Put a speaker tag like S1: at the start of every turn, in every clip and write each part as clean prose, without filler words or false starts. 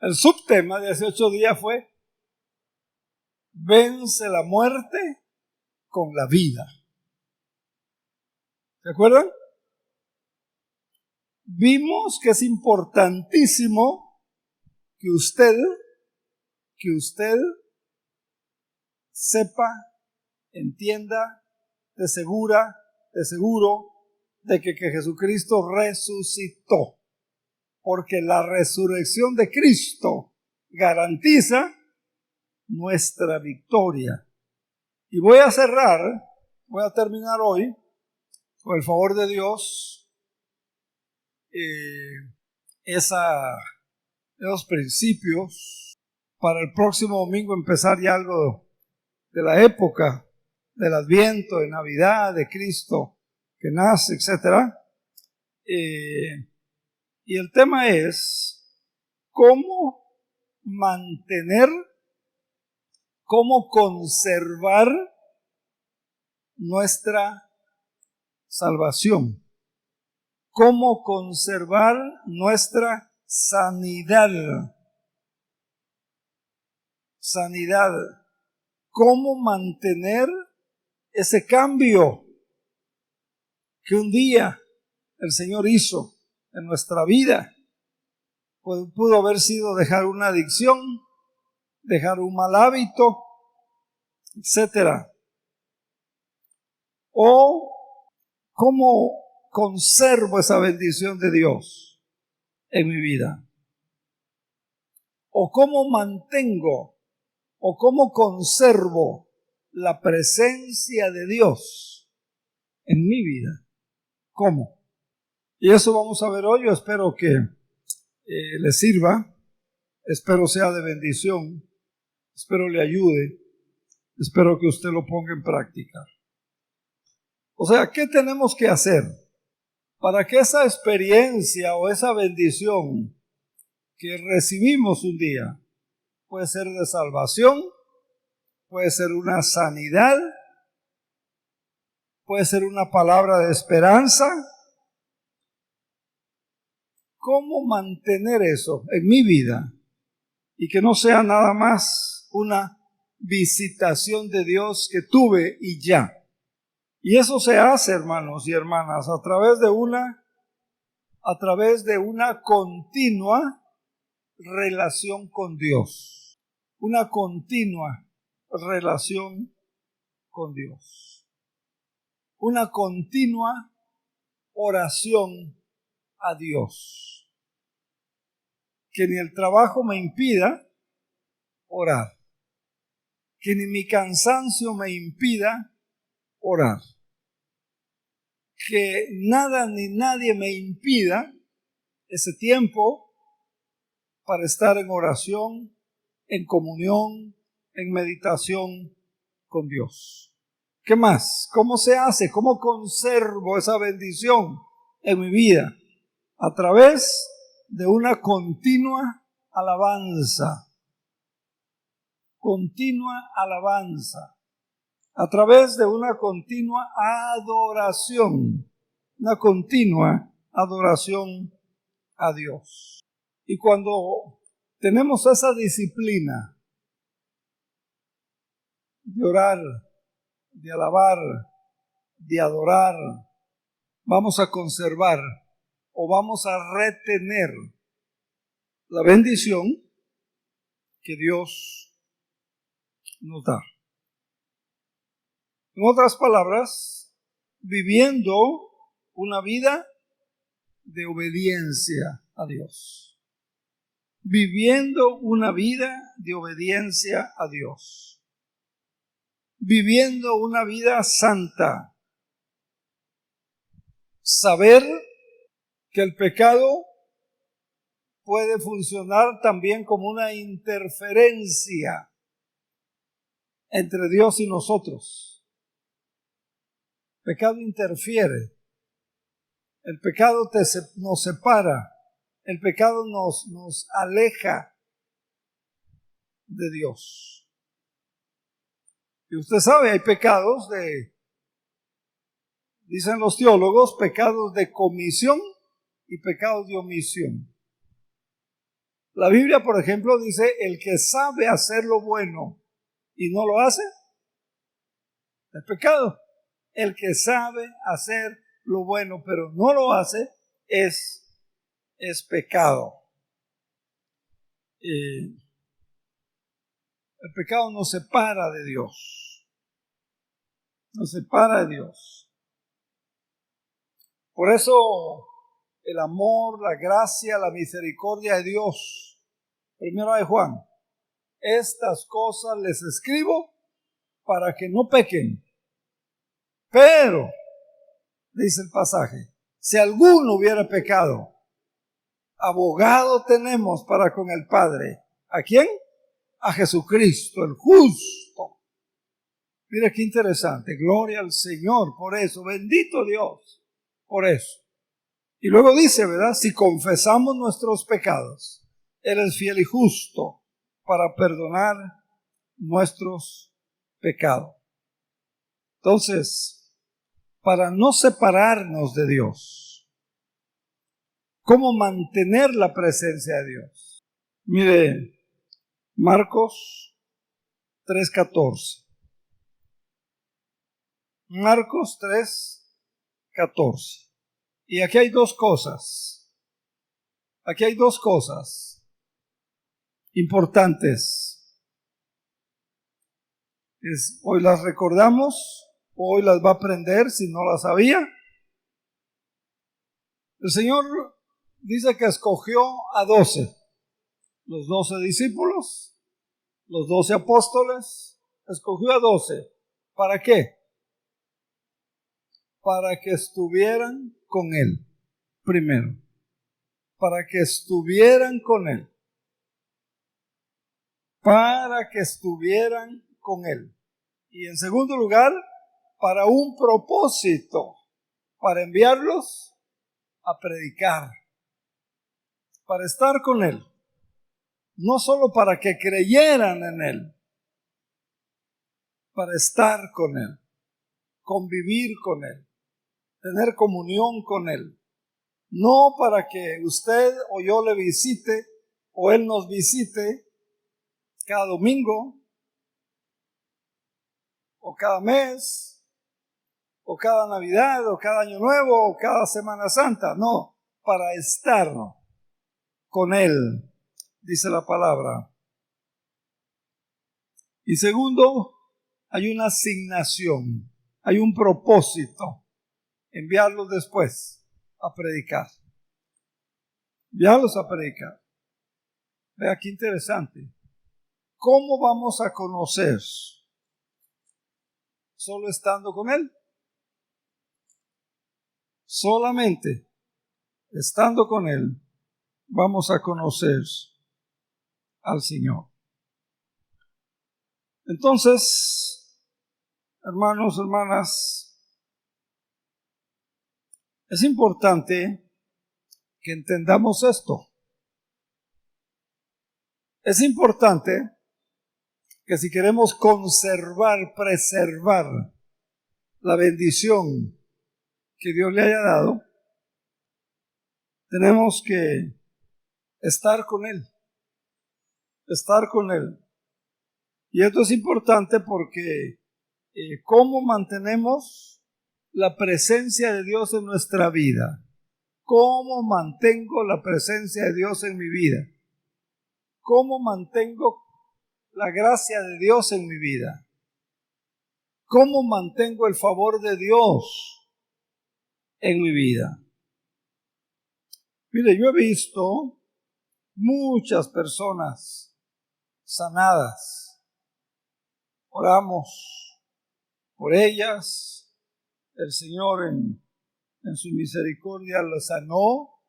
S1: El subtema de hace 8 días fue: vence la muerte con la vida. ¿Se acuerdan? Vimos que es importantísimo que usted sepa, entienda, de seguro de que Jesucristo resucitó. Porque la resurrección de Cristo garantiza nuestra victoria. Y voy a terminar hoy, con el favor de Dios, esos principios, para el próximo domingo empezar ya algo de la época del Adviento, de Navidad, de Cristo que nace, etc. Y el tema es cómo conservar nuestra salvación, cómo conservar nuestra sanidad, cómo mantener ese cambio que un día el Señor hizo en nuestra vida. Pudo haber sido dejar una adicción, dejar un mal hábito, etc. O cómo conservo esa bendición de Dios en mi vida. O cómo mantengo, o cómo conservo la presencia de Dios en mi vida. ¿Cómo? Y eso vamos a ver hoy. Yo espero que le sirva, espero sea de bendición, espero le ayude, espero que usted lo ponga en práctica. O sea, ¿qué tenemos que hacer para que esa experiencia o esa bendición que recibimos un día, puede ser de salvación, puede ser una sanidad, puede ser una palabra de esperanza, cómo mantener eso en mi vida y que no sea nada más una visitación de Dios que tuve y ya? Y eso se hace, hermanos y hermanas, a través de una continua relación con Dios. Una continua relación con Dios. Una continua oración a Dios. Que ni el trabajo me impida orar. Que ni mi cansancio me impida orar. Que nada ni nadie me impida ese tiempo para estar en oración, en comunión, en meditación con Dios. ¿Qué más? ¿Cómo se hace? ¿Cómo conservo esa bendición en mi vida? A través de una continua alabanza. Continua alabanza. A través de una continua adoración. Una continua adoración a Dios. Y cuando tenemos esa disciplina de orar, de alabar, de adorar, vamos a conservar o vamos a retener la bendición que Dios nos da. En otras palabras, viviendo una vida de obediencia a Dios. Viviendo una vida de obediencia a Dios. Viviendo una vida santa. Saber que el pecado puede funcionar también como una interferencia entre Dios y nosotros. El pecado interfiere. El pecado nos separa. El pecado nos aleja de Dios. Y usted sabe, hay pecados dicen los teólogos, pecados de comisión y pecados de omisión. La Biblia, por ejemplo, dice, el que sabe hacer lo bueno y no lo hace, es pecado. El que sabe hacer lo bueno pero no lo hace, es pecado. El pecado nos separa de Dios. Nos separa de Dios. Por eso el amor, la gracia, la misericordia de Dios. Primero de Juan. Estas cosas les escribo para que no pequen. Pero, dice el pasaje, si alguno hubiera pecado, abogado tenemos para con el Padre. ¿A quién? A Jesucristo, el justo. Mira qué interesante. Gloria al Señor por eso. Bendito Dios por eso. Y luego dice, ¿verdad? Si confesamos nuestros pecados, Él es fiel y justo para perdonar nuestros pecados. Entonces, para no separarnos de Dios, ¿cómo mantener la presencia de Dios? Mire, Marcos 3:14. Marcos 3:14. Y aquí hay dos cosas. Aquí hay dos cosas importantes. Hoy las recordamos, hoy las va a aprender si no las sabía. El Señor dice que escogió a 12, los 12 discípulos, los 12 apóstoles, escogió a 12. ¿Para qué? Para que estuvieran con Él, primero. Para que estuvieran con Él. Para que estuvieran con Él. Y en segundo lugar, para un propósito, para enviarlos a predicar, para estar con Él. No solo para que creyeran en Él, para estar con Él, convivir con Él, tener comunión con Él. No para que usted o yo le visite o Él nos visite cada domingo o cada mes o cada Navidad o cada Año Nuevo o cada Semana Santa. No, para estar con Él, dice la palabra. Y segundo, hay una asignación, hay un propósito, enviarlos después a predicar. Enviarlos a predicar. Vea qué interesante. ¿Cómo vamos a conocer? ¿Solo estando con Él? Solamente estando con Él vamos a conocer al Señor. Entonces, hermanos, hermanas, es importante que entendamos esto. Es importante que si queremos conservar, preservar la bendición que Dios le haya dado, tenemos que estar con Él. Estar con Él. Y esto es importante porque ¿cómo mantenemos la presencia de Dios en nuestra vida? ¿Cómo mantengo la presencia de Dios en mi vida? ¿Cómo mantengo la gracia de Dios en mi vida? ¿Cómo mantengo el favor de Dios en mi vida? Mire, yo he visto muchas personas sanadas. Oramos por ellas. El Señor en su misericordia les sanó.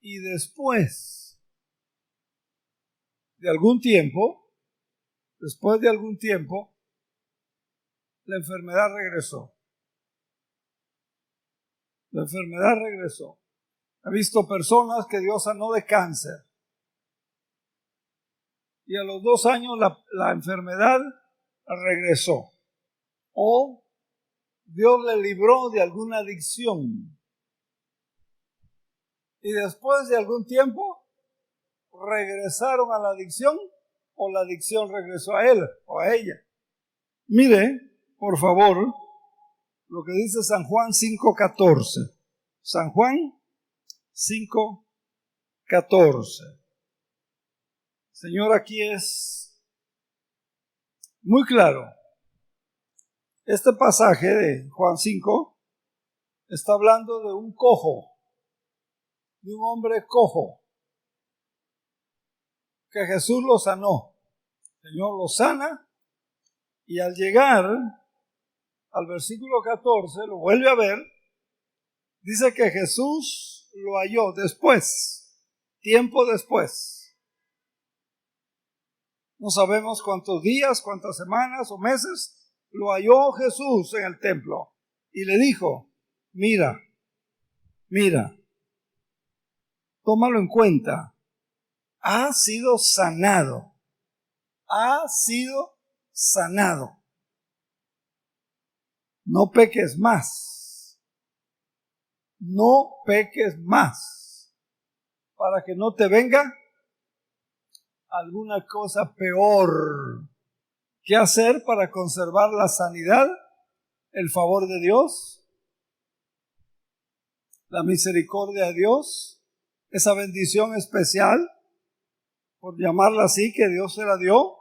S1: Y después de algún tiempo, la enfermedad regresó. La enfermedad regresó. He visto personas que Dios sanó de cáncer. Y a los 2 años la enfermedad regresó. O Dios le libró de alguna adicción. Y después de algún tiempo regresaron a la adicción o la adicción regresó a él o a ella. Mire, por favor, lo que dice San Juan 5:14. San Juan 5:14. Señor, aquí es muy claro. Este pasaje de Juan 5 está hablando de un cojo, de un hombre cojo, que Jesús lo sanó. El Señor lo sana y al llegar al versículo 14, lo vuelve a ver, dice que Jesús lo halló después, tiempo después. No sabemos cuántos días, cuántas semanas o meses, lo halló Jesús en el templo y le dijo, mira, tómalo en cuenta, ha sido sanado, no peques más, para que no te venga alguna cosa peor. ¿Qué hacer para conservar la sanidad, el favor de Dios, la misericordia de Dios, esa bendición especial, por llamarla así, que Dios se la dio?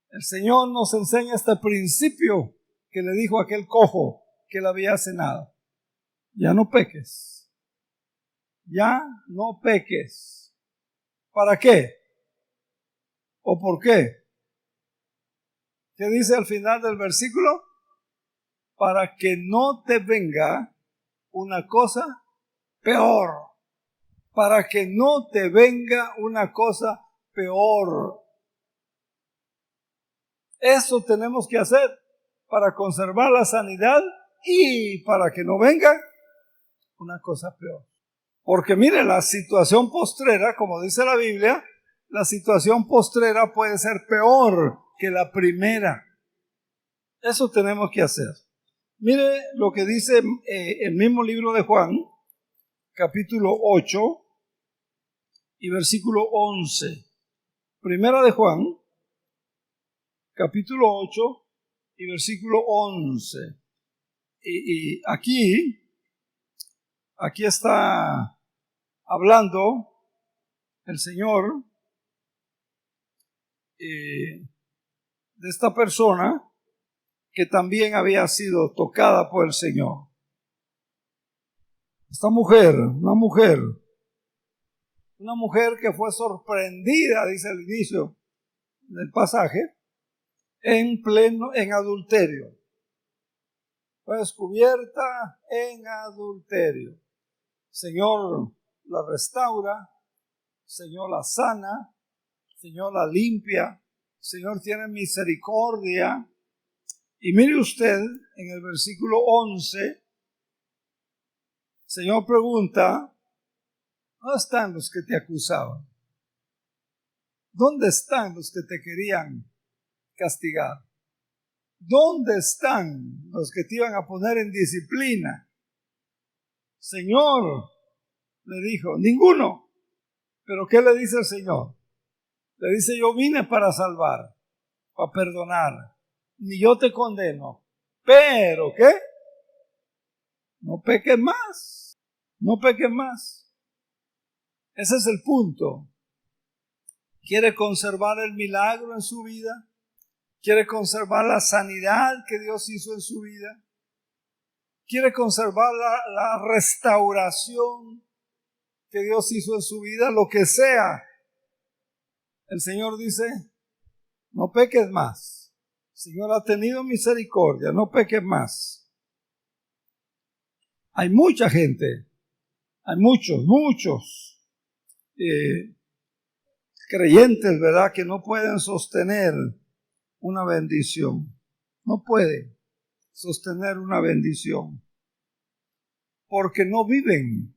S1: El Señor nos enseña este principio que le dijo a aquel cojo que le había sanado. Ya no peques. ¿Para qué? ¿O por qué? ¿Qué dice al final del versículo? Para que no te venga una cosa peor. Para que no te venga una cosa peor. Eso tenemos que hacer para conservar la sanidad y para que no venga una cosa peor. Porque mire, la situación postrera, como dice la Biblia, la situación postrera puede ser peor que la primera. Eso tenemos que hacer. Mire lo que dice el mismo libro de Juan, capítulo 8 y versículo 11. Primera de Juan, capítulo 8 y versículo 11. Y aquí está hablando el Señor de esta persona que también había sido tocada por el Señor. Esta mujer, una mujer que fue sorprendida, dice el inicio del pasaje, en adulterio. Fue descubierta en adulterio. Señor la restaura, Señor la sana, Señor la limpia, Señor tiene misericordia. Y mire usted, en el versículo 11, Señor pregunta, ¿dónde están los que te acusaban? ¿Dónde están los que te querían castigar? ¿Dónde están los que te iban a poner en disciplina? Señor, le dijo, ninguno. ¿Pero qué le dice el Señor? Le dice, yo vine para salvar, para perdonar. Ni yo te condeno. Pero, ¿qué? No peques más. No peques más. Ese es el punto. ¿Quiere conservar el milagro en su vida? ¿Quiere conservar la sanidad que Dios hizo en su vida? ¿Quiere conservar la restauración que Dios hizo en su vida? Lo que sea. El Señor dice, no peques más. El Señor ha tenido misericordia, no peques más. Hay mucha gente, hay muchos creyentes, ¿verdad?, que no pueden sostener una bendición. No pueden sostener una bendición porque no viven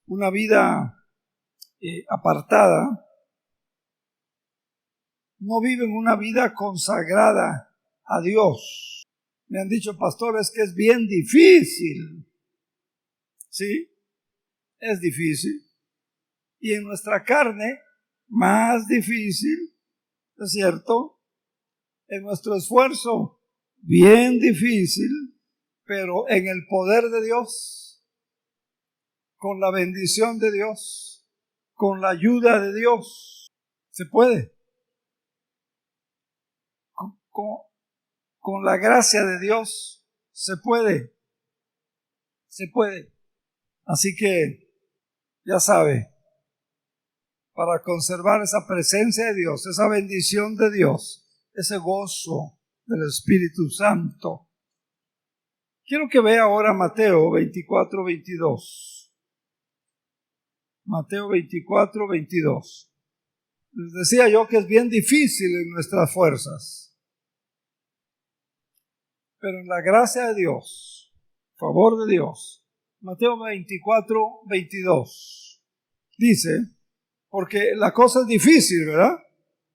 S1: una vida apartada, no viven una vida consagrada a Dios. Me han dicho pastores que es bien difícil, ¿sí?, es difícil. Y en nuestra carne, más difícil, ¿es cierto? En nuestro esfuerzo, bien difícil, pero en el poder de Dios, con la bendición de Dios, con la ayuda de Dios, se puede. Con la gracia de Dios, se puede. Se puede. Así que, ya sabe, para conservar esa presencia de Dios, esa bendición de Dios, ese gozo del Espíritu Santo. Quiero que vea ahora Mateo 24, 22. Mateo 24, 22. Les decía yo que es bien difícil en nuestras fuerzas, pero en la gracia de Dios, favor de Dios. Mateo 24, 22. Dice, porque la cosa es difícil, ¿verdad?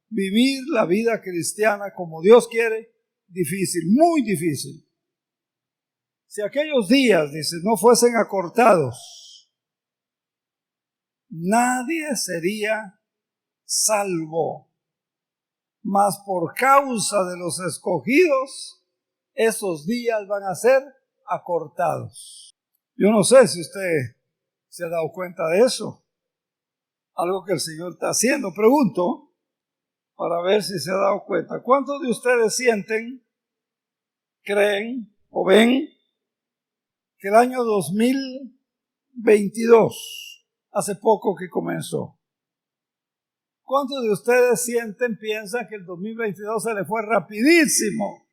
S1: Vivir la vida cristiana como Dios quiere, difícil, muy difícil. Si aquellos días, dice, no fuesen acortados, nadie sería salvo. Mas por causa de los escogidos, esos días van a ser acortados. Yo no sé si usted se ha dado cuenta de eso. Algo que el Señor está haciendo. Pregunto, para ver si se ha dado cuenta. ¿Cuántos de ustedes sienten, creen o ven que el año 2022, hace poco que comenzó? ¿Cuántos de ustedes sienten, piensan que el 2022 se le fue rapidísimo?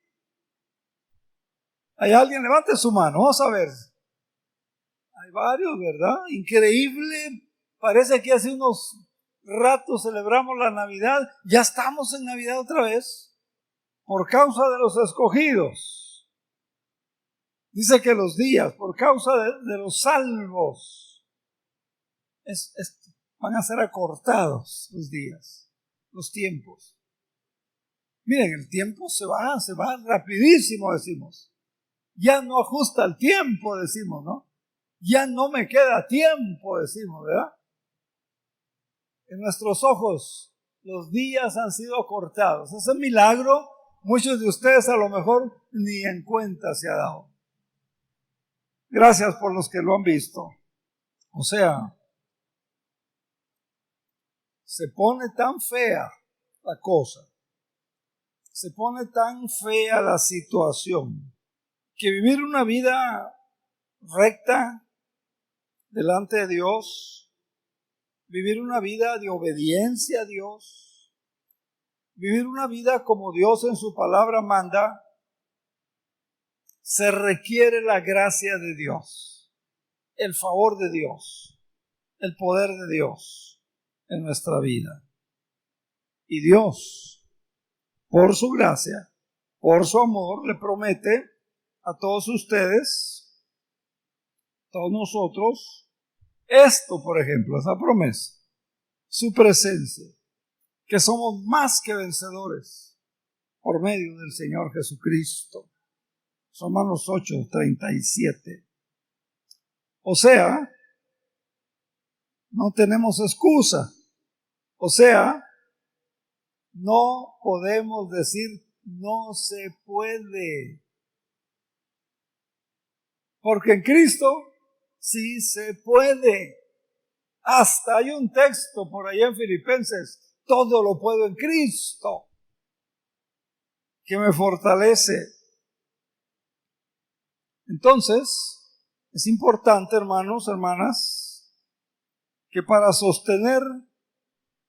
S1: ¿Hay alguien? Levante su mano, vamos a ver. Hay varios, ¿verdad? Increíble. Parece que hace unos ratos celebramos la Navidad. Ya estamos en Navidad otra vez. Por causa de los escogidos. Dice que los días, por causa de los salvos, van a ser acortados los días, los tiempos. Miren, el tiempo se va rapidísimo, decimos. Ya no ajusta el tiempo, decimos, ¿no? Ya no me queda tiempo, decimos, ¿verdad? En nuestros ojos los días han sido acortados. Ese milagro, muchos de ustedes a lo mejor ni en cuenta se ha dado. Gracias por los que lo han visto. O sea, se pone tan fea la cosa, se pone tan fea la situación, que vivir una vida recta delante de Dios, vivir una vida de obediencia a Dios, vivir una vida como Dios en su palabra manda, se requiere la gracia de Dios, el favor de Dios, el poder de Dios en nuestra vida. Y Dios, por su gracia, por su amor, le promete a todos ustedes, todos nosotros, esto, por ejemplo, esa promesa, su presencia, que somos más que vencedores por medio del Señor Jesucristo. Romanos 8:37. O sea, no tenemos excusa. O sea, no podemos decir no se puede. Porque en Cristo sí se puede. Hasta hay un texto por allá en Filipenses, todo lo puedo en Cristo, que me fortalece. Entonces, es importante, hermanos, hermanas, que para sostener,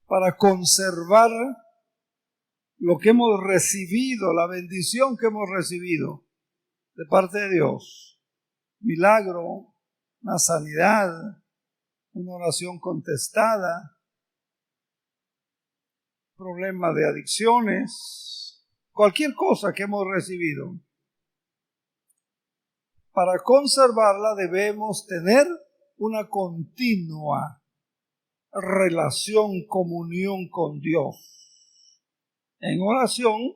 S1: para conservar lo que hemos recibido, la bendición que hemos recibido de parte de Dios, milagro, una sanidad, una oración contestada, problema de adicciones, cualquier cosa que hemos recibido. Para conservarla debemos tener una continua relación, comunión con Dios. En oración,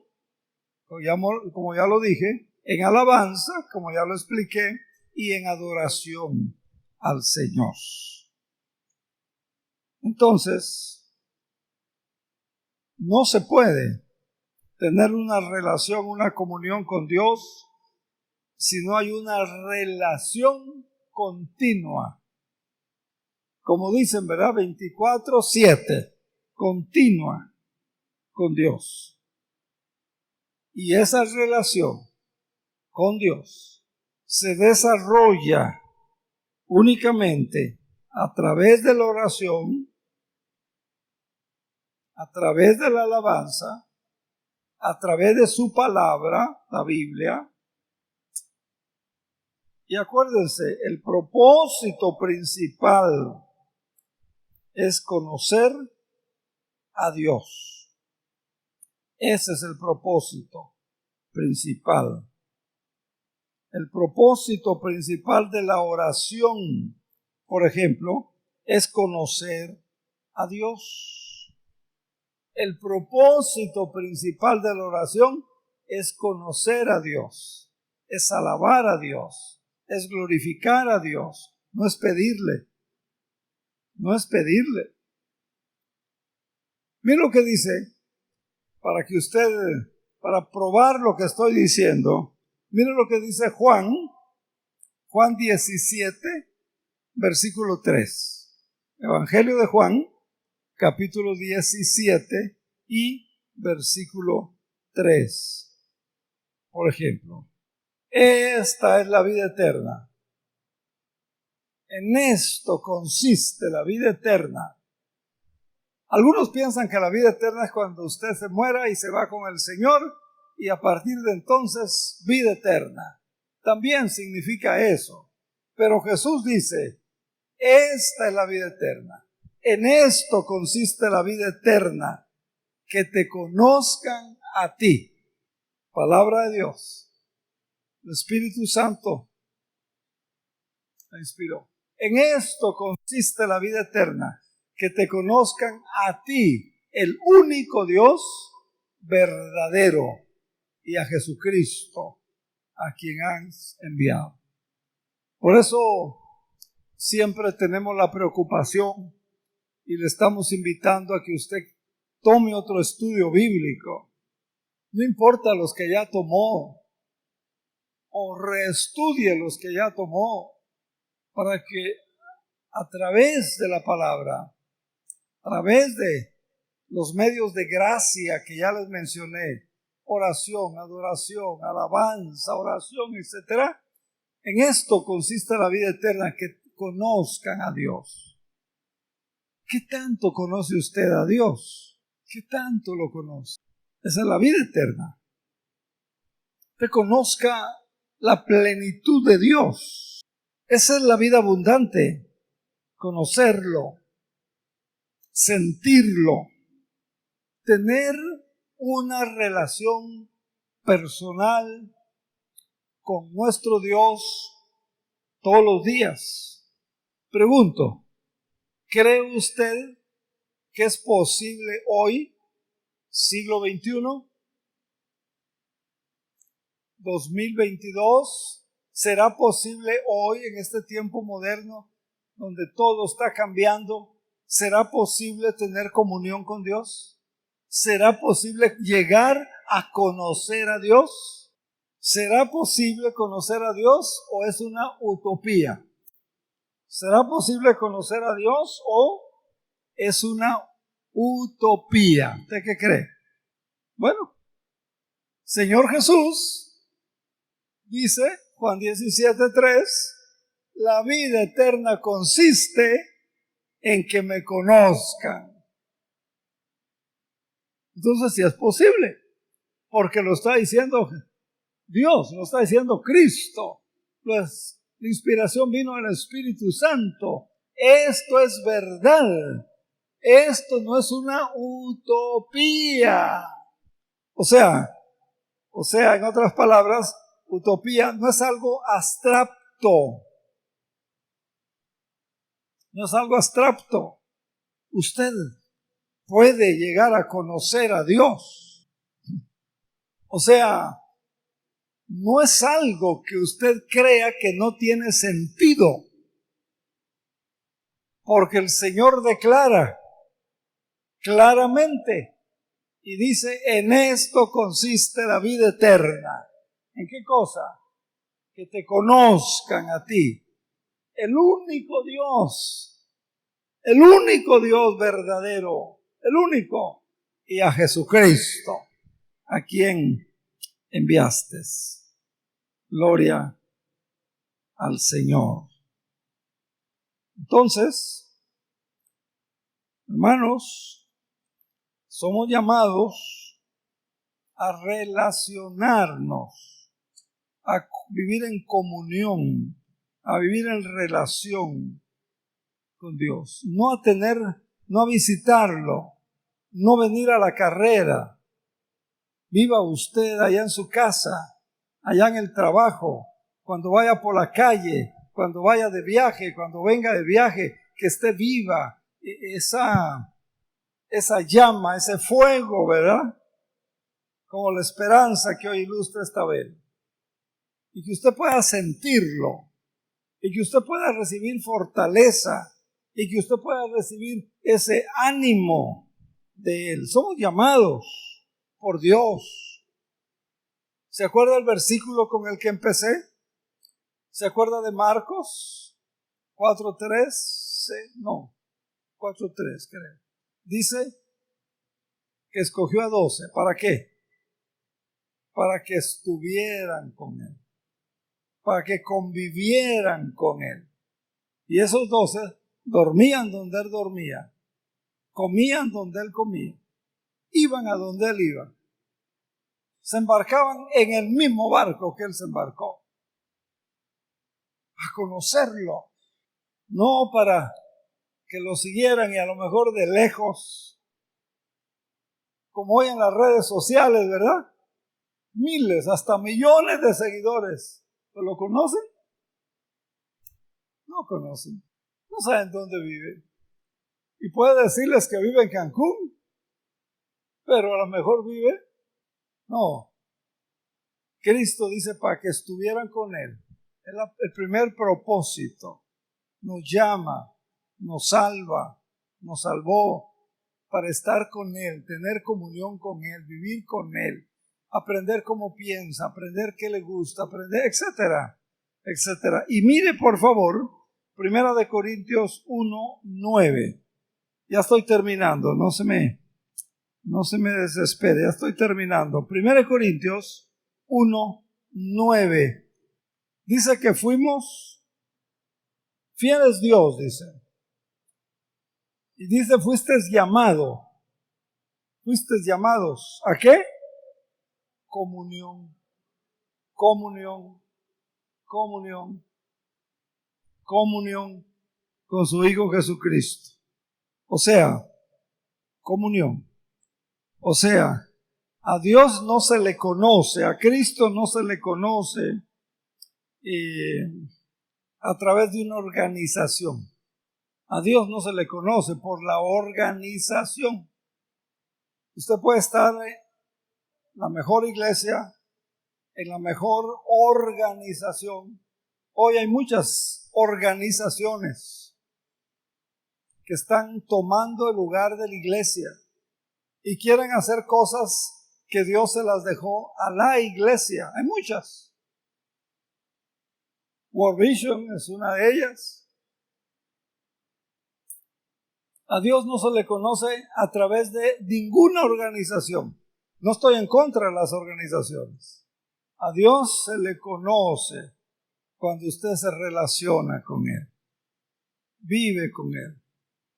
S1: como ya lo dije, en alabanza, como ya lo expliqué, y en adoración al Señor. Entonces, no se puede tener una relación, una comunión con Dios si no hay una relación continua. Como dicen, ¿verdad? 24/7, continua con Dios. Y esa relación con Dios se desarrolla únicamente a través de la oración, a través de la alabanza, a través de su palabra, la Biblia. Y acuérdense, el propósito principal es conocer a Dios. Ese es el propósito principal. El propósito principal de la oración, por ejemplo, es conocer a Dios. El propósito principal de la oración es conocer a Dios, es alabar a Dios, es glorificar a Dios, no es pedirle, no es pedirle. Mira lo que dice, para probar lo que estoy diciendo, mira lo que dice Juan 17, versículo 3. Evangelio de Juan, capítulo 17 y versículo 3. Por ejemplo, esta es la vida eterna. En esto consiste la vida eterna. Algunos piensan que la vida eterna es cuando usted se muera y se va con el Señor y a partir de entonces vida eterna. También significa eso. Pero Jesús dice, esta es la vida eterna. En esto consiste la vida eterna, que te conozcan a ti. Palabra de Dios. El Espíritu Santo la inspiró. En esto consiste la vida eterna, que te conozcan a ti, el único Dios verdadero, y a Jesucristo, a quien has enviado. Por eso siempre tenemos la preocupación y le estamos invitando a que usted tome otro estudio bíblico. No importa los que ya tomó, o reestudie los que ya tomó, para que a través de la palabra, a través de los medios de gracia que ya les mencioné, oración, adoración, alabanza, oración, etc. En esto consiste la vida eterna, que conozcan a Dios. ¿Qué tanto conoce usted a Dios? ¿Qué tanto lo conoce? Esa es la vida eterna. Que conozca la plenitud de Dios. Esa es la vida abundante. Conocerlo, sentirlo, tener una relación personal con nuestro Dios todos los días. Pregunto, ¿cree usted que es posible hoy, siglo XXI, 2022, será posible hoy en este tiempo moderno donde todo está cambiando? ¿Será posible tener comunión con Dios? ¿Será posible llegar a conocer a Dios? ¿Será posible conocer a Dios o es una utopía? ¿Será posible conocer a Dios o es una utopía? ¿Usted qué cree? Bueno, Señor Jesús dice, Juan 17:3, la vida eterna consiste en que me conozcan. Entonces sí es posible, porque lo está diciendo Dios, lo está diciendo Cristo. Pues la inspiración vino del Espíritu Santo. Esto es verdad. Esto no es una utopía. O sea, en otras palabras, utopía no es algo abstracto. No es algo abstracto. Usted puede llegar a conocer a Dios. O sea, no es algo que usted crea que no tiene sentido. Porque el Señor declara claramente y dice, en esto consiste la vida eterna. ¿En qué cosa? Que te conozcan a ti, el único Dios verdadero, el único, y a Jesucristo, a quien enviaste. Gloria al Señor. Entonces, hermanos, somos llamados a relacionarnos, a vivir en comunión, a vivir en relación con Dios, no a visitarlo, no venir a la carrera. Viva usted allá en su casa, allá en el trabajo, cuando vaya por la calle, cuando vaya de viaje, cuando venga de viaje, que esté viva esa llama, ese fuego, ¿verdad? Como la esperanza que hoy ilustra esta vela. Y que usted pueda sentirlo, y que usted pueda recibir fortaleza, y que usted pueda recibir ese ánimo de Él. Somos llamados por Dios. ¿Se acuerda el versículo con el que empecé? ¿Se acuerda de Marcos 4:3? No, 4:3 creo. Dice que escogió a 12. ¿Para qué? Para que estuvieran con Él, para que convivieran con Él. Y esos 12 dormían donde Él dormía, comían donde Él comía, iban a donde Él iba, se embarcaban en el mismo barco que Él se embarcó, a conocerlo, no para que lo siguieran y a lo mejor de lejos, como hoy en las redes sociales, ¿verdad? Miles, hasta millones de seguidores. ¿Lo conocen? No conocen. No saben dónde vive. Y puede decirles que vive en Cancún, pero a lo mejor vive. No. Cristo dice para que estuvieran con Él. Es el primer propósito. Nos llama, nos salva, nos salvó para estar con Él, tener comunión con Él, vivir con Él, aprender cómo piensa, aprender qué le gusta, aprender, etcétera, etcétera. Y mire, por favor, 1 Corintios 1:9. Ya estoy terminando, no se me desespere, ya estoy terminando. 1 Corintios 1:9. Dice que fuimos fieles Dios, dice. Y dice, fuisteis llamados. ¿A qué? Comunión, comunión, comunión, comunión con su Hijo Jesucristo. O sea, comunión. O sea, a Dios no se le conoce, a Cristo no se le conoce a través de una organización. A Dios no se le conoce por la organización. Usted puede estar en la mejor iglesia, en la mejor organización. Hoy hay muchas organizaciones que están tomando el lugar de la iglesia y quieren hacer cosas que Dios se las dejó a la iglesia. Hay muchas. World Vision es una de ellas. A Dios no se le conoce a través de ninguna organización. No estoy en contra de las organizaciones. A Dios se le conoce cuando usted se relaciona con Él, vive con Él,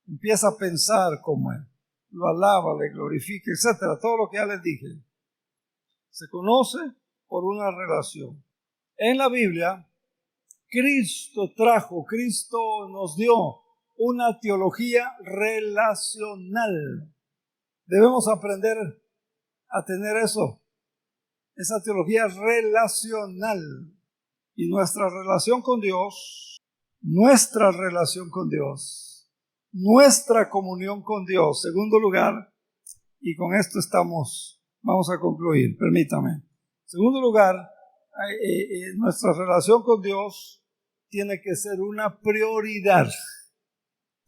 S1: empieza a pensar como Él, lo alaba, le glorifica, etcétera. Todo lo que ya les dije. Se conoce por una relación. En la Biblia, Cristo nos dio una teología relacional. Debemos aprender a tener eso, esa teología relacional. Y nuestra relación con Dios, nuestra comunión con Dios. Segundo lugar, y con esto vamos a concluir, permítame. Segundo lugar, nuestra relación con Dios tiene que ser una prioridad.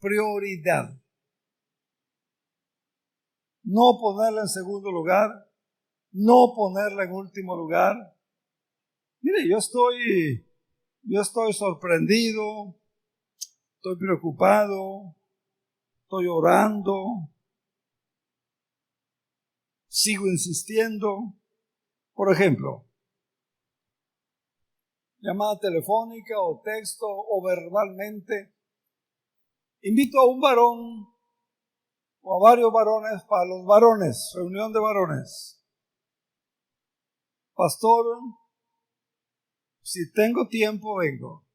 S1: prioridad. No ponerla en segundo lugar, no ponerla en último lugar. Mire, yo estoy sorprendido, estoy preocupado, estoy orando, sigo insistiendo. Por ejemplo, llamada telefónica o texto o verbalmente. Invito a un varón o a varios varones para los varones, reunión de varones. Pastor, si tengo tiempo vengo.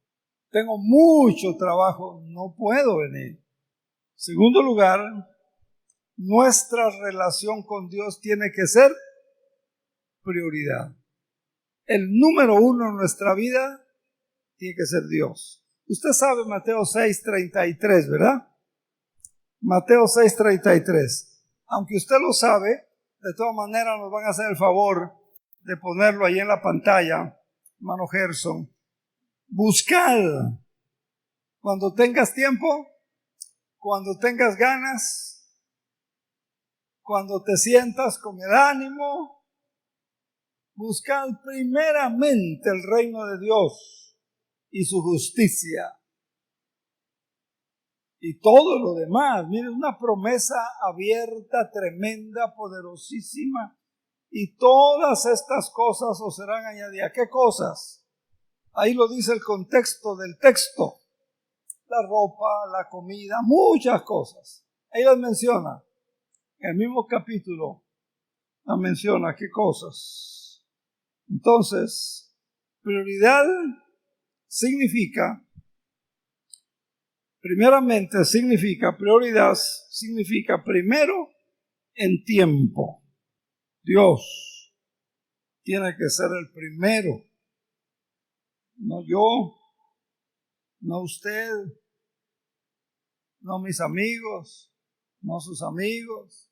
S1: Tengo mucho trabajo, no puedo venir. Segundo lugar, nuestra relación con Dios tiene que ser prioridad. El número uno en nuestra vida tiene que ser Dios. Usted sabe Mateo 6:33, ¿verdad? Mateo 6:33. Aunque usted lo sabe, de todas maneras nos van a hacer el favor de ponerlo ahí en la pantalla, hermano Gerson. Buscad cuando tengas tiempo, cuando tengas ganas, cuando te sientas con el ánimo. Buscad primeramente el reino de Dios y su justicia. Y todo lo demás, miren, una promesa abierta, tremenda, poderosísima. Y todas estas cosas os serán añadidas. ¿Qué cosas? Ahí lo dice el contexto del texto. La ropa, la comida, muchas cosas. Ahí las menciona. En el mismo capítulo las menciona. ¿Qué cosas? Entonces, prioridad significa, primeramente significa, prioridad significa primero en tiempo. Dios tiene que ser el primero. No yo, no usted, no mis amigos, no sus amigos.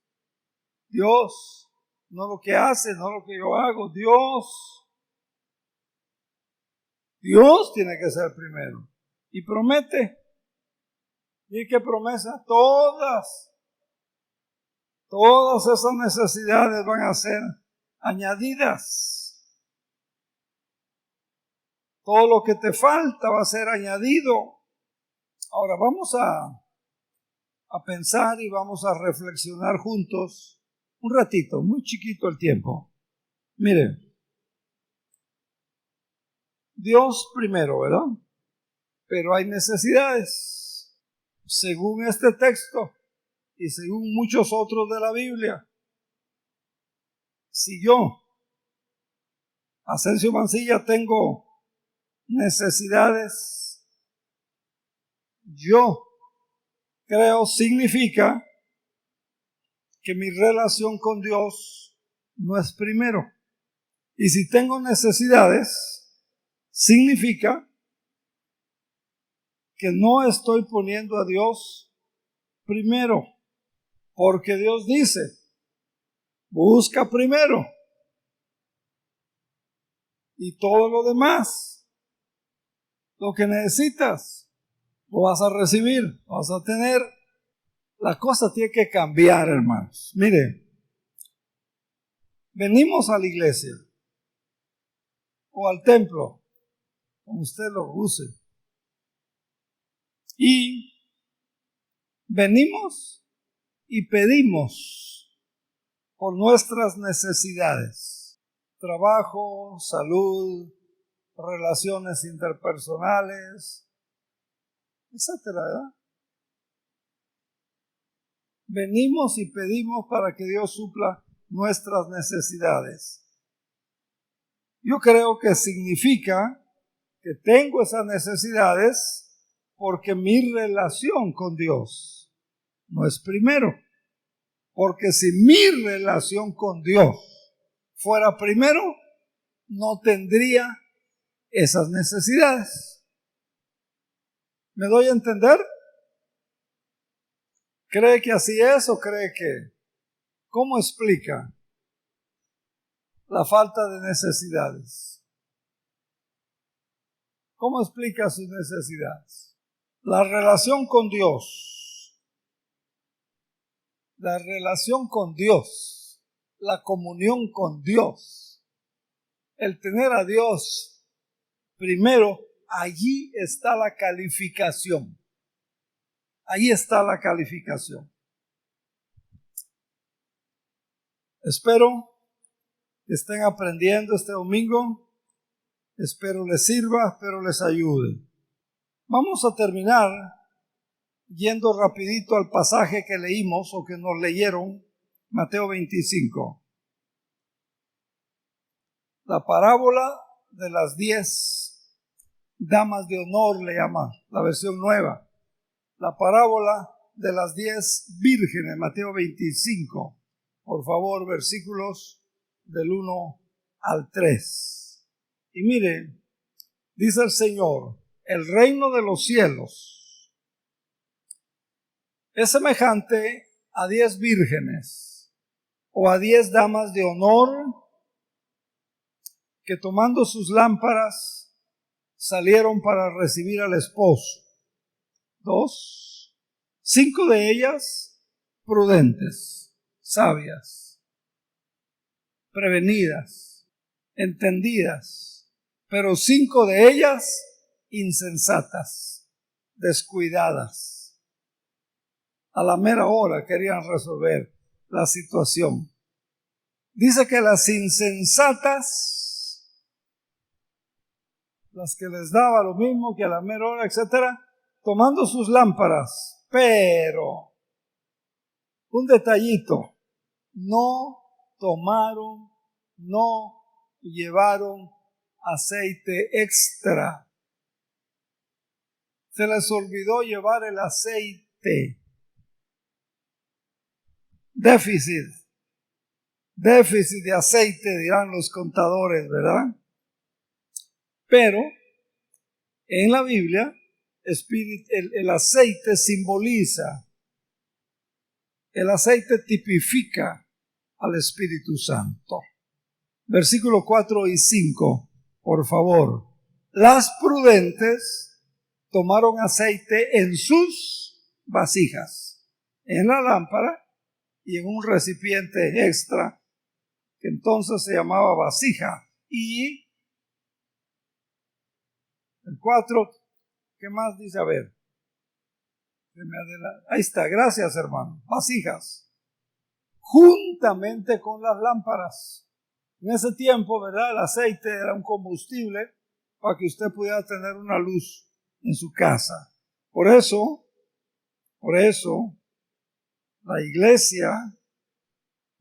S1: Dios. No lo que hace, no lo que yo hago. Dios tiene que ser primero. Y promete. ¿Y qué promesa? Todas esas necesidades van a ser añadidas. Todo lo que te falta va a ser añadido. Ahora vamos a pensar y vamos a reflexionar juntos. Un ratito, muy chiquito el tiempo. Mire, Dios primero, ¿verdad? Pero hay necesidades. Según este texto y según muchos otros de la Biblia. Si yo, Asensio Mancilla, tengo necesidades, yo creo significa que mi relación con Dios no es primero. Y si tengo necesidades, significa que no estoy poniendo a Dios primero. Porque Dios dice, busca primero. Y todo lo demás, lo que necesitas, lo vas a recibir, lo vas a tener. La cosa tiene que cambiar, hermanos. Mire, venimos a la iglesia o al templo, como usted lo use, y venimos y pedimos por nuestras necesidades, trabajo, salud, relaciones interpersonales, etcétera, ¿verdad? Venimos y pedimos para que Dios supla nuestras necesidades. Yo creo que significa que tengo esas necesidades porque mi relación con Dios no es primero. Porque si mi relación con Dios fuera primero, no tendría esas necesidades. ¿Me doy a entender? ¿Cree que así es o cree que? ¿Cómo explica la falta de necesidades? ¿Cómo explica sus necesidades? La relación con Dios la relación con Dios, la comunión con Dios, el tener a Dios primero, allí está la calificación. Ahí está la calificación. Espero que estén aprendiendo este domingo. Espero les sirva, espero les ayude. Vamos a terminar yendo rapidito al pasaje que leímos o que nos leyeron, Mateo 25. La parábola de las 10 damas de honor le llama la versión nueva. La parábola de las 10 vírgenes, Mateo 25. Por favor, versículos del 1 al 3. Y mire, dice el Señor, el reino de los cielos es semejante a 10 vírgenes o a 10 damas de honor que tomando sus lámparas salieron para recibir al esposo. 5 de ellas prudentes, sabias, prevenidas, entendidas, pero 5 de ellas insensatas, descuidadas. A la mera hora querían resolver la situación. Dice que las insensatas, las que les daba lo mismo que a la mera hora, etcétera, tomando sus lámparas, pero un detallito, no tomaron, no llevaron aceite extra. Se les olvidó llevar el aceite. Déficit de aceite, dirán los contadores, ¿verdad? Pero en la Biblia, el aceite simboliza, el aceite tipifica al Espíritu Santo. Versículos 4 y 5, por favor. Las prudentes tomaron aceite en sus vasijas, en la lámpara y en un recipiente extra, que entonces se llamaba vasija. Y el 4, ¿qué más dice? A ver. Ahí está, gracias hermano. Vasijas. Juntamente con las lámparas. En ese tiempo, ¿verdad? El aceite era un combustible para que usted pudiera tener una luz en su casa. Por eso, la iglesia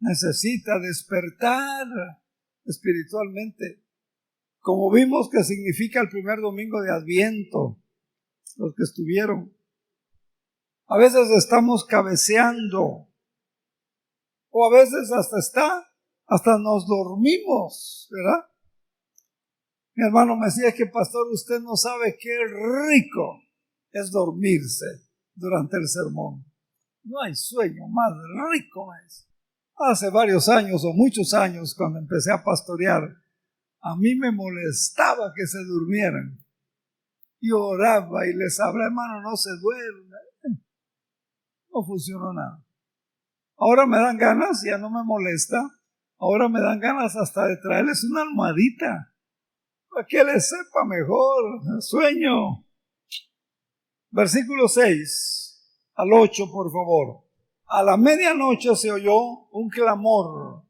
S1: necesita despertar espiritualmente. Como vimos que significa el primer domingo de Adviento, los que estuvieron. A veces estamos cabeceando, o a veces hasta nos dormimos, ¿verdad? Mi hermano me decía que, pastor, usted no sabe qué rico es dormirse durante el sermón. No hay sueño más rico más. Hace varios años o muchos años, cuando empecé a pastorear, a mí me molestaba que se durmieran. Yo oraba y les hablaba, hermano, no se duerme. No funcionó nada. Ahora me dan ganas, ya no me molesta. Ahora me dan ganas hasta de traerles una almohadita para que les sepa mejor el sueño. Versículo 6 al 8, por favor. A la medianoche se oyó un clamor.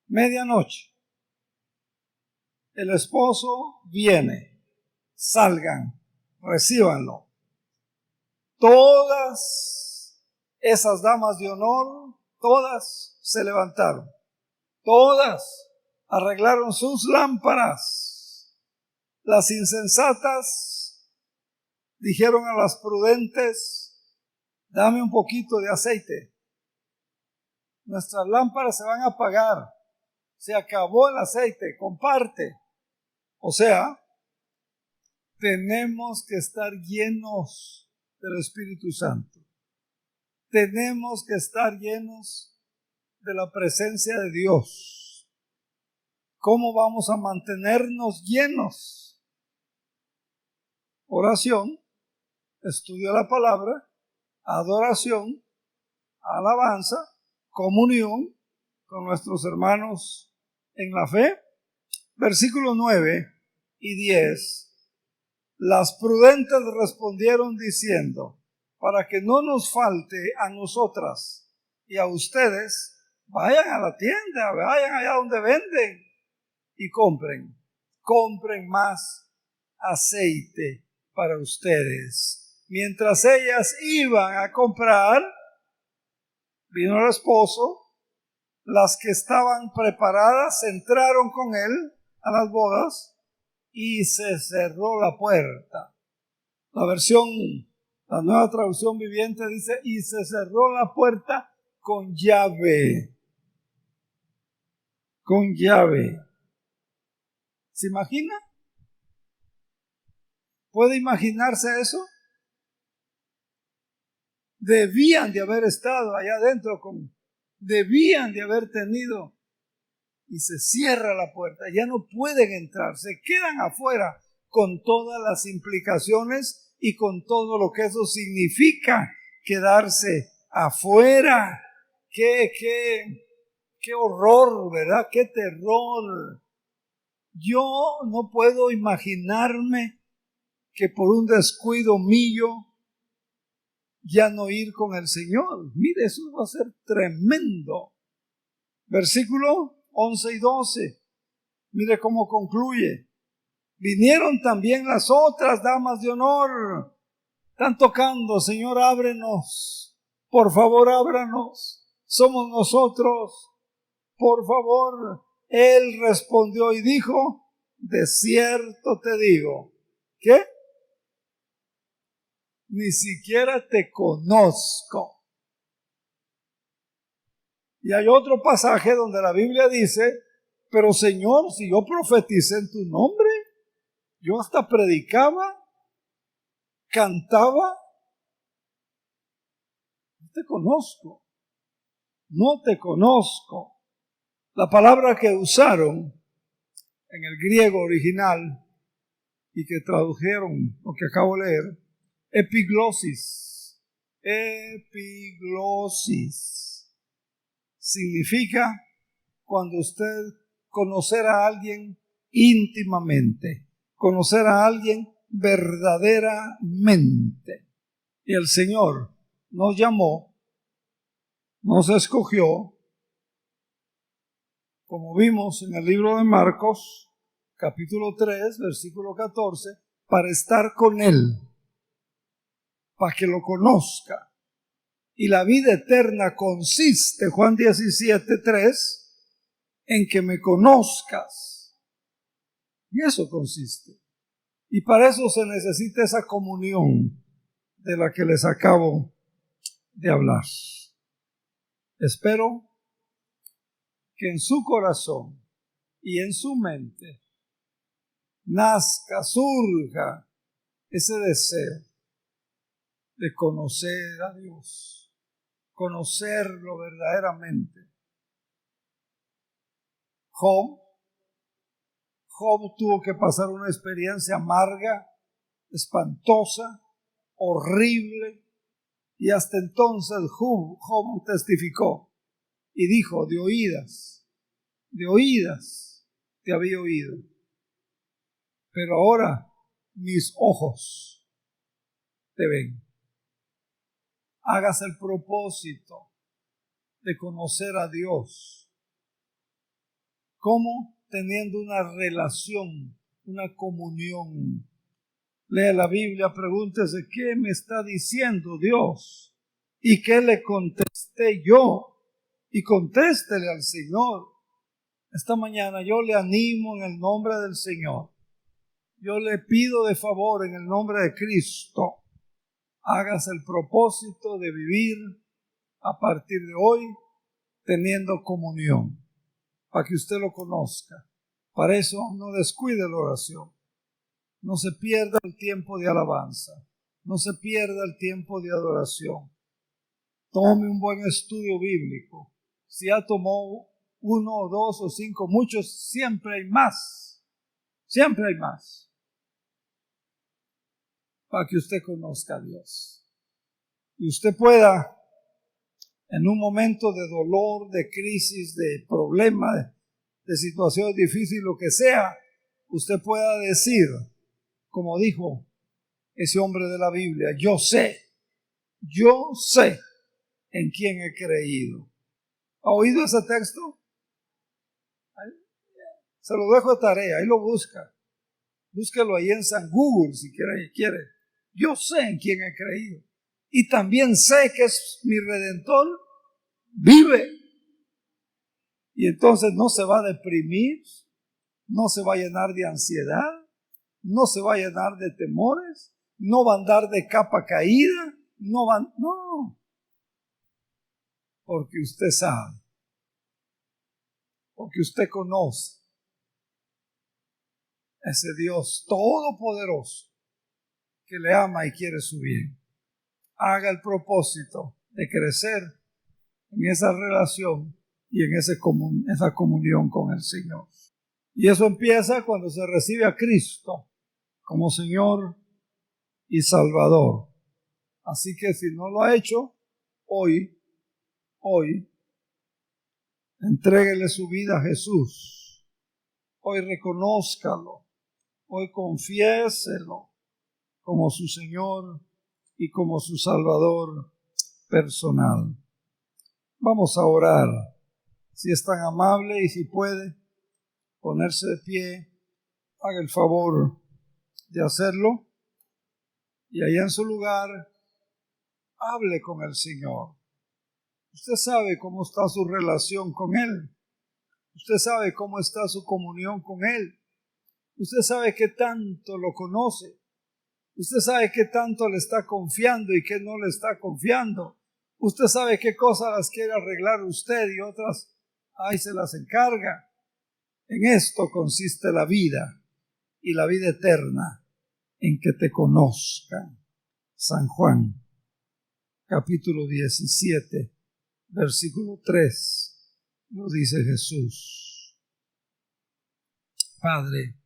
S1: Medianoche. El esposo viene. Salgan, recíbanlo. Todas esas damas de honor, todas se levantaron. Todas arreglaron sus lámparas. Las insensatas dijeron a las prudentes, dame un poquito de aceite. Nuestras lámparas se van a apagar. Se acabó el aceite, comparte. O sea, tenemos que estar llenos del Espíritu Santo. Tenemos que estar llenos de la presencia de Dios. ¿Cómo vamos a mantenernos llenos? Oración, estudio de la palabra, adoración, alabanza, comunión con nuestros hermanos en la fe. Versículos 9 y 10. Las prudentes respondieron diciendo, para que no nos falte a nosotras y a ustedes, vayan a la tienda, vayan allá donde venden y compren más aceite para ustedes. Mientras ellas iban a comprar, vino el esposo. Las que estaban preparadas entraron con él a las bodas y se cerró la puerta. La nueva traducción viviente dice, y se cerró la puerta con llave. Con llave. ¿Se imagina? ¿Puede imaginarse eso? Debían de haber estado allá adentro, debían de haber tenido, y se cierra la puerta, ya no pueden entrar, se quedan afuera con todas las implicaciones y con todo lo que eso significa, quedarse afuera. Qué horror, ¿verdad? Qué terror. Yo no puedo imaginarme que por un descuido mío ya no ir con el Señor. Mire, eso va a ser tremendo. Versículo 11 y 12. Mire cómo concluye. Vinieron también las otras damas de honor. Están tocando, Señor, ábrenos. Por favor, ábranos. Somos nosotros. Por favor. Él respondió y dijo, de cierto te digo. ¿Qué? Ni siquiera te conozco. Y hay otro pasaje donde la Biblia dice, pero Señor, si yo profeticé en tu nombre, yo hasta predicaba, cantaba, no te conozco, no te conozco. La palabra que usaron en el griego original y que tradujeron lo que acabo de leer, epiglosis. Epiglosis significa cuando usted conocer a alguien íntimamente, conocer a alguien verdaderamente. Y el Señor nos llamó, nos escogió, como vimos en el libro de Marcos, capítulo 3, versículo 14, para estar con Él, para que lo conozca. Y la vida eterna consiste, Juan 17, 3, en que me conozcas. Y eso consiste. Y para eso se necesita esa comunión de la que les acabo de hablar. Espero que en su corazón y en su mente nazca, surja ese deseo de conocer a Dios, conocerlo verdaderamente. Job tuvo que pasar una experiencia amarga, espantosa, horrible, y hasta entonces Job testificó y dijo, de oídas te había oído, pero ahora mis ojos te ven. Hagas el propósito de conocer a Dios. ¿Cómo? Teniendo una relación, una comunión. Lea la Biblia, pregúntese, ¿qué me está diciendo Dios? ¿Y qué le contesté yo? Y contéstele al Señor. Esta mañana yo le animo en el nombre del Señor. Yo le pido de favor en el nombre de Cristo. Hagas el propósito de vivir a partir de hoy teniendo comunión, para que usted lo conozca. Para eso no descuide la oración. No se pierda el tiempo de alabanza. No se pierda el tiempo de adoración. Tome un buen estudio bíblico. Si ya tomó 1 o 2 o 5, muchos, siempre hay más. Siempre hay más. Para que usted conozca a Dios. Y usted pueda en un momento de dolor, de crisis, de problema, de situaciones difíciles, lo que sea, usted pueda decir, como dijo ese hombre de la Biblia, yo sé en quién he creído. ¿Ha oído ese texto? Se lo dejo de tarea, ahí lo busca. Búsquelo ahí en San Google si quiere. Yo sé en quién he creído. Y también sé que es mi Redentor, vive. Y entonces no se va a deprimir, no se va a llenar de ansiedad, no se va a llenar de temores, no va a andar de capa caída, no. Porque usted sabe, porque usted conoce ese Dios todopoderoso que le ama y quiere su bien. Haga el propósito de crecer en esa relación y en esa comunión con el Señor. Y eso empieza cuando se recibe a Cristo como Señor y Salvador. Así que si no lo ha hecho, hoy, entréguele su vida a Jesús. Hoy reconózcalo. Hoy confiéselo como su Señor y como su Salvador personal. Vamos a orar. Si es tan amable y si puede ponerse de pie, haga el favor de hacerlo. Y allá en su lugar, hable con el Señor. Usted sabe cómo está su relación con Él. Usted sabe cómo está su comunión con Él. Usted sabe qué tanto lo conoce. Usted sabe qué tanto le está confiando y qué no le está confiando. Usted sabe qué cosas las quiere arreglar usted y otras, ahí se las encarga. En esto consiste la vida y la vida eterna, en que te conozcan. San Juan, capítulo 17, versículo 3, lo dice Jesús. Padre,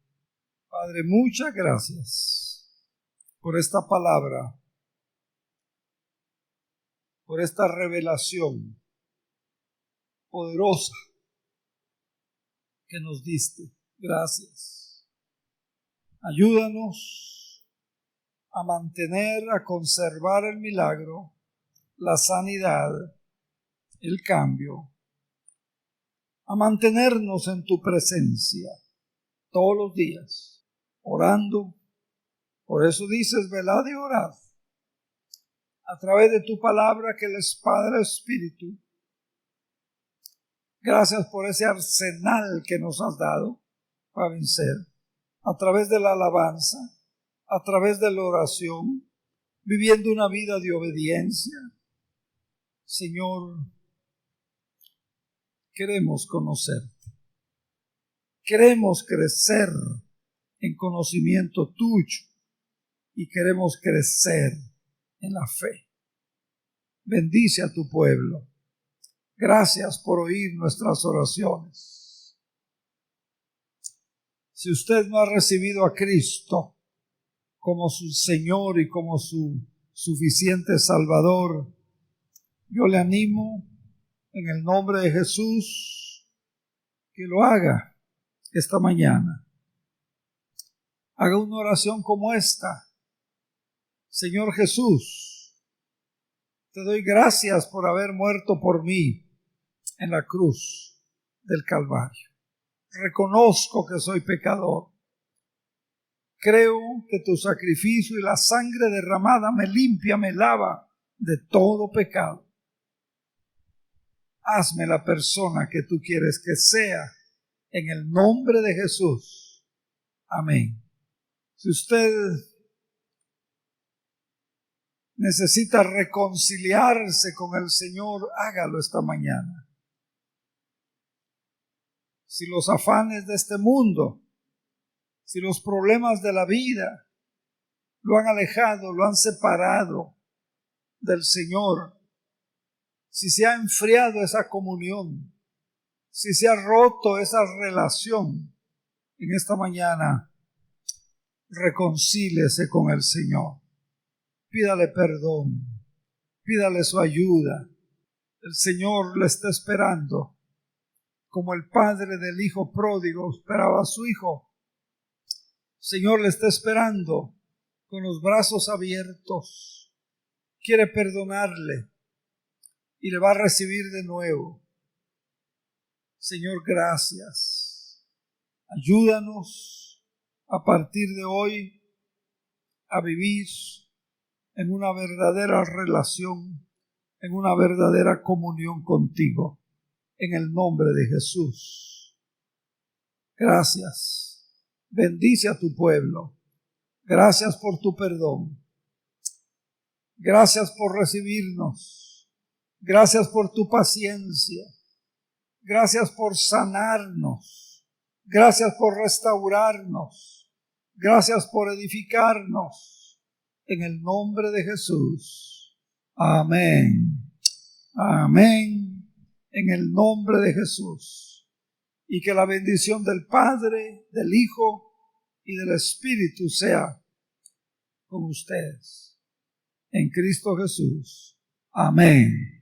S1: muchas gracias por esta palabra, por esta revelación poderosa que nos diste. Gracias. Ayúdanos a mantener, a conservar el milagro, la sanidad, el cambio, a mantenernos en tu presencia todos los días, orando. Por eso dices, velad y orad, a través de tu palabra que es espada del Espíritu. Gracias por ese arsenal que nos has dado para vencer, a través de la alabanza, a través de la oración, viviendo una vida de obediencia. Señor, queremos conocerte, queremos crecer en conocimiento tuyo y queremos crecer en la fe. Bendice a tu pueblo. Gracias por oír nuestras oraciones. Si usted no ha recibido a Cristo como su Señor y como su suficiente Salvador, yo le animo en el nombre de Jesús que lo haga esta mañana. Haga una oración como esta. Señor Jesús, te doy gracias por haber muerto por mí en la cruz del Calvario. Reconozco que soy pecador. Creo que tu sacrificio y la sangre derramada me limpia, me lava de todo pecado. Hazme la persona que tú quieres que sea, en el nombre de Jesús. Amén. Si usted necesita reconciliarse con el Señor, hágalo esta mañana. Si los afanes de este mundo, si los problemas de la vida lo han alejado, lo han separado del Señor, si se ha enfriado esa comunión, si se ha roto esa relación, en esta mañana reconcíliese con el Señor. Pídale perdón, pídale su ayuda. El Señor le está esperando, como el padre del hijo pródigo esperaba a su hijo. El Señor le está esperando con los brazos abiertos. Quiere perdonarle y le va a recibir de nuevo. Señor, gracias. Ayúdanos a partir de hoy a vivir en una verdadera relación, en una verdadera comunión contigo, en el nombre de Jesús. Gracias. Bendice a tu pueblo. Gracias por tu perdón. Gracias por recibirnos. Gracias por tu paciencia. Gracias por sanarnos. Gracias por restaurarnos. Gracias por edificarnos. En el nombre de Jesús. Amén. Amén. En el nombre de Jesús. Y que la bendición del Padre, del Hijo y del Espíritu sea con ustedes. En Cristo Jesús. Amén.